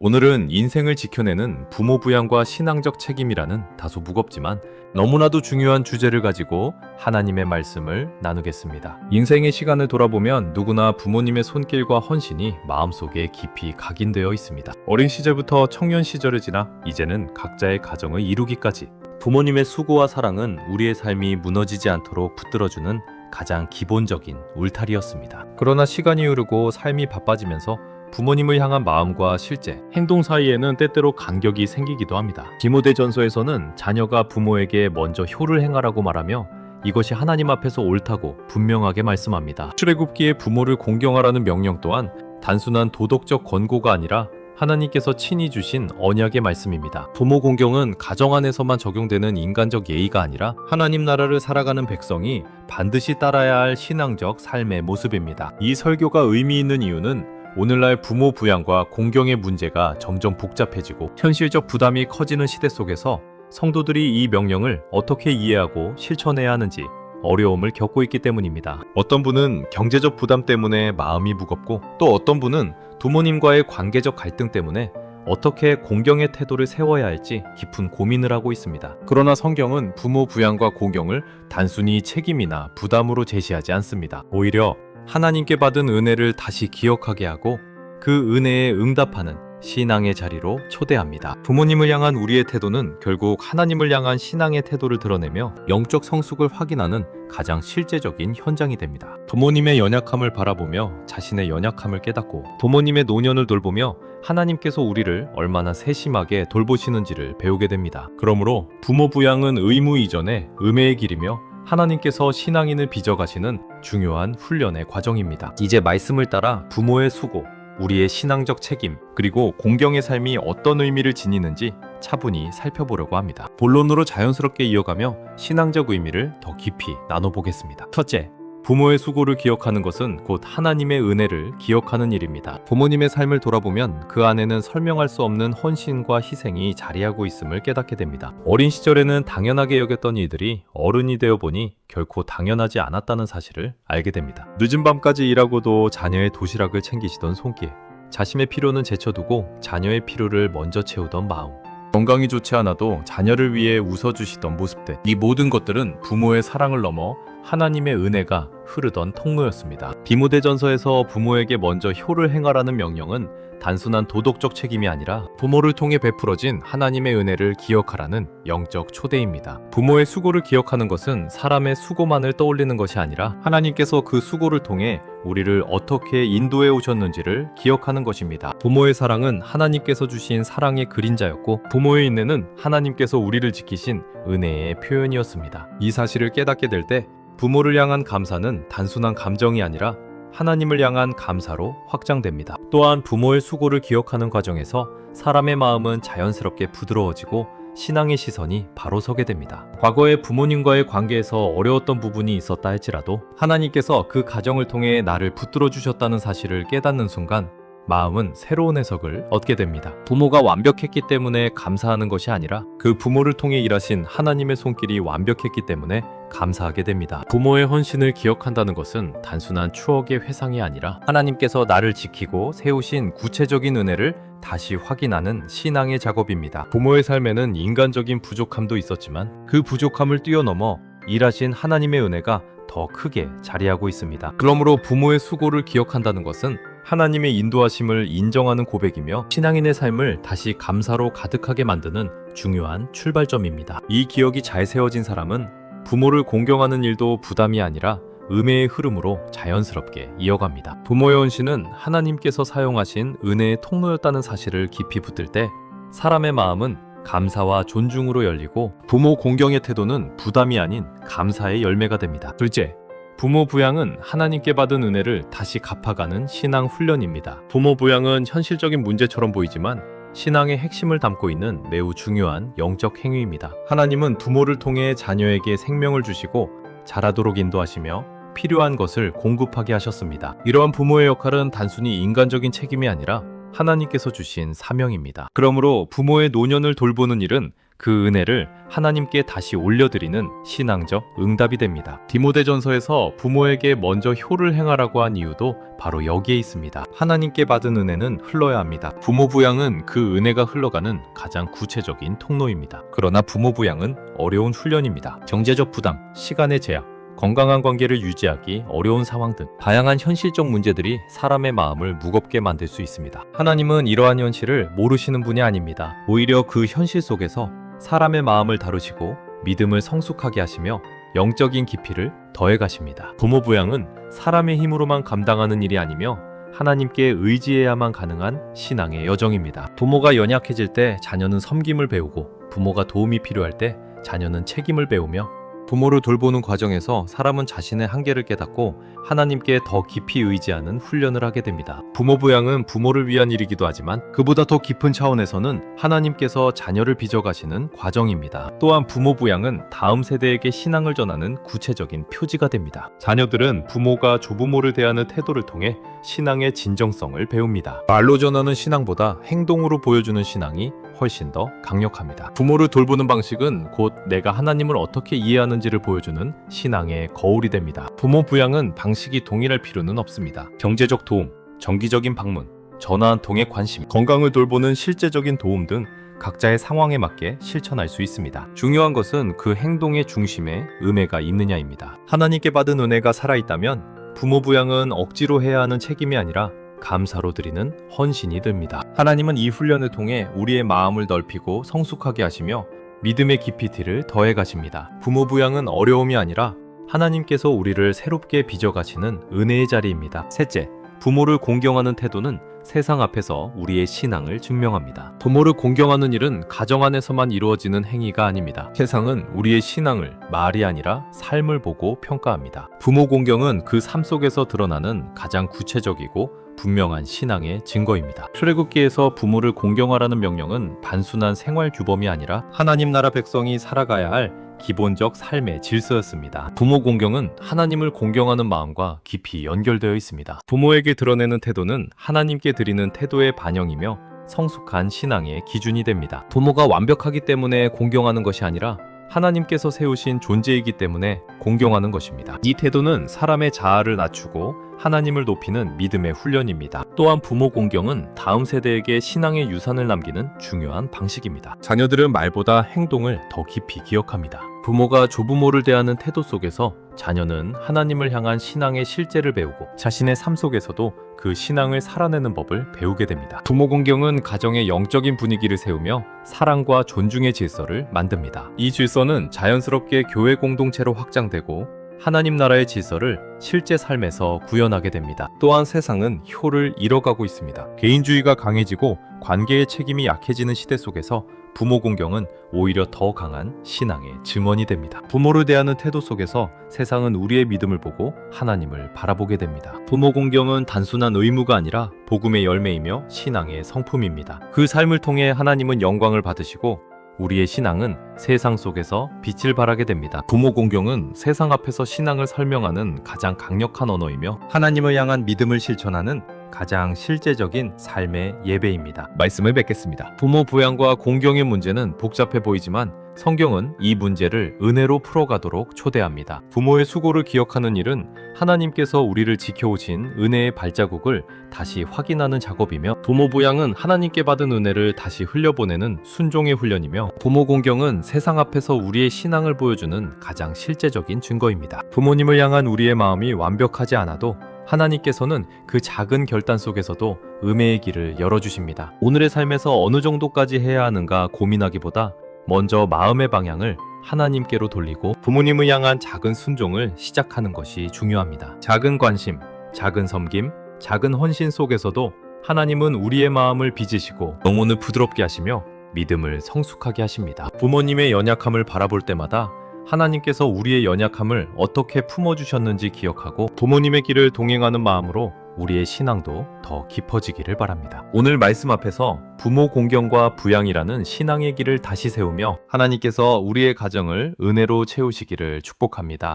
오늘은 인생을 지켜내는 부모 부양과 신앙적 책임이라는 다소 무겁지만 너무나도 중요한 주제를 가지고 하나님의 말씀을 나누겠습니다. 인생의 시간을 돌아보면 누구나 부모님의 손길과 헌신이 마음속에 깊이 각인되어 있습니다. 어린 시절부터 청년 시절을 지나 이제는 각자의 가정을 이루기까지 부모님의 수고와 사랑은 우리의 삶이 무너지지 않도록 붙들어주는 가장 기본적인 울타리였습니다. 그러나 시간이 흐르고 삶이 바빠지면서 부모님을 향한 마음과 실제, 행동 사이에는 때때로 간격이 생기기도 합니다. 디모데전서에서는 자녀가 부모에게 먼저 효를 행하라고 말하며 이것이 하나님 앞에서 옳다고 분명하게 말씀합니다. 출애굽기의 부모를 공경하라는 명령 또한 단순한 도덕적 권고가 아니라 하나님께서 친히 주신 언약의 말씀입니다. 부모 공경은 가정 안에서만 적용되는 인간적 예의가 아니라 하나님 나라를 살아가는 백성이 반드시 따라야 할 신앙적 삶의 모습입니다. 이 설교가 의미 있는 이유는 오늘날 부모 부양과 공경의 문제가 점점 복잡해지고 현실적 부담이 커지는 시대 속에서 성도들이 이 명령을 어떻게 이해하고 실천해야 하는지 어려움을 겪고 있기 때문입니다. 어떤 분은 경제적 부담 때문에 마음이 무겁고 또 어떤 분은 부모님과의 관계적 갈등 때문에 어떻게 공경의 태도를 세워야 할지 깊은 고민을 하고 있습니다. 그러나 성경은 부모 부양과 공경을 단순히 책임이나 부담으로 제시하지 않습니다. 오히려 하나님께 받은 은혜를 다시 기억하게 하고 그 은혜에 응답하는 신앙의 자리로 초대합니다. 부모님을 향한 우리의 태도는 결국 하나님을 향한 신앙의 태도를 드러내며 영적 성숙을 확인하는 가장 실제적인 현장이 됩니다. 부모님의 연약함을 바라보며 자신의 연약함을 깨닫고 부모님의 노년을 돌보며 하나님께서 우리를 얼마나 세심하게 돌보시는지를 배우게 됩니다. 그러므로 부모 부양은 의무 이전에 음해의 길이며 하나님께서 신앙인을 빚어가시는 중요한 훈련의 과정입니다. 이제 말씀을 따라 부모의 수고, 우리의 신앙적 책임, 그리고 공경의 삶이 어떤 의미를 지니는지 차분히 살펴보려고 합니다. 본론으로 자연스럽게 이어가며 신앙적 의미를 더 깊이 나눠보겠습니다. 첫째, 부모의 수고를 기억하는 것은 곧 하나님의 은혜를 기억하는 일입니다. 부모님의 삶을 돌아보면 그 안에는 설명할 수 없는 헌신과 희생이 자리하고 있음을 깨닫게 됩니다. 어린 시절에는 당연하게 여겼던 일들이 어른이 되어 보니 결코 당연하지 않았다는 사실을 알게 됩니다. 늦은 밤까지 일하고도 자녀의 도시락을 챙기시던 손길, 자신의 필요는 제쳐두고 자녀의 필요를 먼저 채우던 마음, 건강이 좋지 않아도 자녀를 위해 웃어주시던 모습들, 이 모든 것들은 부모의 사랑을 넘어 하나님의 은혜가 흐르던 통로였습니다. 디모데전서에서 부모에게 먼저 효를 행하라는 명령은 단순한 도덕적 책임이 아니라 부모를 통해 베풀어진 하나님의 은혜를 기억하라는 영적 초대입니다. 부모의 수고를 기억하는 것은 사람의 수고만을 떠올리는 것이 아니라 하나님께서 그 수고를 통해 우리를 어떻게 인도해 오셨는지를 기억하는 것입니다. 부모의 사랑은 하나님께서 주신 사랑의 그림자였고 부모의 인내는 하나님께서 우리를 지키신 은혜의 표현이었습니다. 이 사실을 깨닫게 될 때 부모를 향한 감사는 단순한 감정이 아니라 하나님을 향한 감사로 확장됩니다. 또한 부모의 수고를 기억하는 과정에서 사람의 마음은 자연스럽게 부드러워지고 신앙의 시선이 바로 서게 됩니다. 과거에 부모님과의 관계에서 어려웠던 부분이 있었다 할지라도 하나님께서 그 가정을 통해 나를 붙들어 주셨다는 사실을 깨닫는 순간 마음은 새로운 해석을 얻게 됩니다. 부모가 완벽했기 때문에 감사하는 것이 아니라 그 부모를 통해 일하신 하나님의 손길이 완벽했기 때문에 감사하게 됩니다. 부모의 헌신을 기억한다는 것은 단순한 추억의 회상이 아니라 하나님께서 나를 지키고 세우신 구체적인 은혜를 다시 확인하는 신앙의 작업입니다. 부모의 삶에는 인간적인 부족함도 있었지만 그 부족함을 뛰어넘어 일하신 하나님의 은혜가 더 크게 자리하고 있습니다. 그러므로 부모의 수고를 기억한다는 것은 하나님의 인도하심을 인정하는 고백이며 신앙인의 삶을 다시 감사로 가득하게 만드는 중요한 출발점입니다. 이 기억이 잘 세워진 사람은 부모를 공경하는 일도 부담이 아니라 은혜의 흐름으로 자연스럽게 이어갑니다. 부모의 헌신은 하나님께서 사용하신 은혜의 통로였다는 사실을 깊이 붙들 때 사람의 마음은 감사와 존중으로 열리고 부모 공경의 태도는 부담이 아닌 감사의 열매가 됩니다. 둘째, 부모 부양은 하나님께 받은 은혜를 다시 갚아가는 신앙 훈련입니다. 부모 부양은 현실적인 문제처럼 보이지만 신앙의 핵심을 담고 있는 매우 중요한 영적 행위입니다. 하나님은 부모를 통해 자녀에게 생명을 주시고 자라도록 인도하시며 필요한 것을 공급하게 하셨습니다. 이러한 부모의 역할은 단순히 인간적인 책임이 아니라 하나님께서 주신 사명입니다. 그러므로 부모의 노년을 돌보는 일은 그 은혜를 하나님께 다시 올려드리는 신앙적 응답이 됩니다. 디모데전서에서 부모에게 먼저 효를 행하라고 한 이유도 바로 여기에 있습니다. 하나님께 받은 은혜는 흘러야 합니다. 부모 부양은 그 은혜가 흘러가는 가장 구체적인 통로입니다. 그러나 부모 부양은 어려운 훈련입니다. 경제적 부담, 시간의 제약, 건강한 관계를 유지하기 어려운 상황 등 다양한 현실적 문제들이 사람의 마음을 무겁게 만들 수 있습니다. 하나님은 이러한 현실을 모르시는 분이 아닙니다. 오히려 그 현실 속에서 사람의 마음을 다루시고 믿음을 성숙하게 하시며 영적인 깊이를 더해 가십니다. 부모 부양은 사람의 힘으로만 감당하는 일이 아니며 하나님께 의지해야만 가능한 신앙의 여정입니다. 부모가 연약해질 때 자녀는 섬김을 배우고 부모가 도움이 필요할 때 자녀는 책임을 배우며 부모를 돌보는 과정에서 사람은 자신의 한계를 깨닫고 하나님께 더 깊이 의지하는 훈련을 하게 됩니다. 부모 부양은 부모를 위한 일이기도 하지만 그보다 더 깊은 차원에서는 하나님께서 자녀를 빚어가시는 과정입니다. 또한 부모 부양은 다음 세대에게 신앙을 전하는 구체적인 표지가 됩니다. 자녀들은 부모가 조부모를 대하는 태도를 통해 신앙의 진정성을 배웁니다. 말로 전하는 신앙보다 행동으로 보여주는 신앙이 훨씬 더 강력합니다. 부모를 돌보는 방식은 곧 내가 하나님을 어떻게 이해하는지를 보여주는 신앙의 거울이 됩니다. 부모 부양은 방식이 동일할 필요는 없습니다. 경제적 도움, 정기적인 방문, 전화 한 통의 관심, 건강을 돌보는 실제적인 도움 등 각자의 상황에 맞게 실천할 수 있습니다. 중요한 것은 그 행동의 중심에 은혜가 있느냐입니다. 하나님께 받은 은혜가 살아있다면 부모 부양은 억지로 해야 하는 책임이 아니라 감사로 드리는 헌신이 됩니다. 하나님은 이 훈련을 통해 우리의 마음을 넓히고 성숙하게 하시며 믿음의 깊이를 더해 가십니다. 부모 부양은 어려움이 아니라 하나님께서 우리를 새롭게 빚어가시는 은혜의 자리입니다. 셋째, 부모를 공경하는 태도는 세상 앞에서 우리의 신앙을 증명합니다. 부모를 공경하는 일은 가정 안에서만 이루어지는 행위가 아닙니다. 세상은 우리의 신앙을 말이 아니라 삶을 보고 평가합니다. 부모 공경은 그 삶 속에서 드러나는 가장 구체적이고 분명한 신앙의 증거입니다. 출애굽기에서 부모를 공경하라는 명령은 단순한 생활 규범이 아니라 하나님 나라 백성이 살아가야 할 기본적 삶의 질서였습니다. 부모 공경은 하나님을 공경하는 마음과 깊이 연결되어 있습니다. 부모에게 드러내는 태도는 하나님께 드리는 태도의 반영이며 성숙한 신앙의 기준이 됩니다. 부모가 완벽하기 때문에 공경하는 것이 아니라 하나님께서 세우신 존재이기 때문에 공경하는 것입니다. 이 태도는 사람의 자아를 낮추고 하나님을 높이는 믿음의 훈련입니다. 또한 부모 공경은 다음 세대에게 신앙의 유산을 남기는 중요한 방식입니다. 자녀들은 말보다 행동을 더 깊이 기억합니다. 부모가 조부모를 대하는 태도 속에서 자녀는 하나님을 향한 신앙의 실제를 배우고 자신의 삶 속에서도 그 신앙을 살아내는 법을 배우게 됩니다. 부모 공경은 가정의 영적인 분위기를 세우며 사랑과 존중의 질서를 만듭니다. 이 질서는 자연스럽게 교회 공동체로 확장되고 하나님 나라의 질서를 실제 삶에서 구현하게 됩니다. 또한 세상은 효를 잃어가고 있습니다. 개인주의가 강해지고 관계의 책임이 약해지는 시대 속에서 부모 공경은 오히려 더 강한 신앙의 증언이 됩니다. 부모를 대하는 태도 속에서 세상은 우리의 믿음을 보고 하나님을 바라보게 됩니다. 부모 공경은 단순한 의무가 아니라 복음의 열매이며 신앙의 성품입니다. 그 삶을 통해 하나님은 영광을 받으시고 우리의 신앙은 세상 속에서 빛을 발하게 됩니다. 부모 공경은 세상 앞에서 신앙을 설명하는 가장 강력한 언어이며 하나님을 향한 믿음을 실천하는 가장 실제적인 삶의 예배입니다. 말씀을 맺겠습니다. 부모 부양과 공경의 문제는 복잡해 보이지만 성경은 이 문제를 은혜로 풀어가도록 초대합니다. 부모의 수고를 기억하는 일은 하나님께서 우리를 지켜오신 은혜의 발자국을 다시 확인하는 작업이며 부모 부양은 하나님께 받은 은혜를 다시 흘려보내는 순종의 훈련이며 부모 공경은 세상 앞에서 우리의 신앙을 보여주는 가장 실제적인 증거입니다. 부모님을 향한 우리의 마음이 완벽하지 않아도 하나님께서는 그 작은 결단 속에서도 은혜의 길을 열어주십니다. 오늘의 삶에서 어느 정도까지 해야 하는가 고민하기보다 먼저 마음의 방향을 하나님께로 돌리고 부모님을 향한 작은 순종을 시작하는 것이 중요합니다. 작은 관심, 작은 섬김, 작은 헌신 속에서도 하나님은 우리의 마음을 빚으시고 영혼을 부드럽게 하시며 믿음을 성숙하게 하십니다. 부모님의 연약함을 바라볼 때마다 하나님께서 우리의 연약함을 어떻게 품어주셨는지 기억하고 부모님의 길을 동행하는 마음으로 우리의 신앙도 더 깊어지기를 바랍니다. 오늘 말씀 앞에서 부모 공경과 부양이라는 신앙의 길을 다시 세우며 하나님께서 우리의 가정을 은혜로 채우시기를 축복합니다.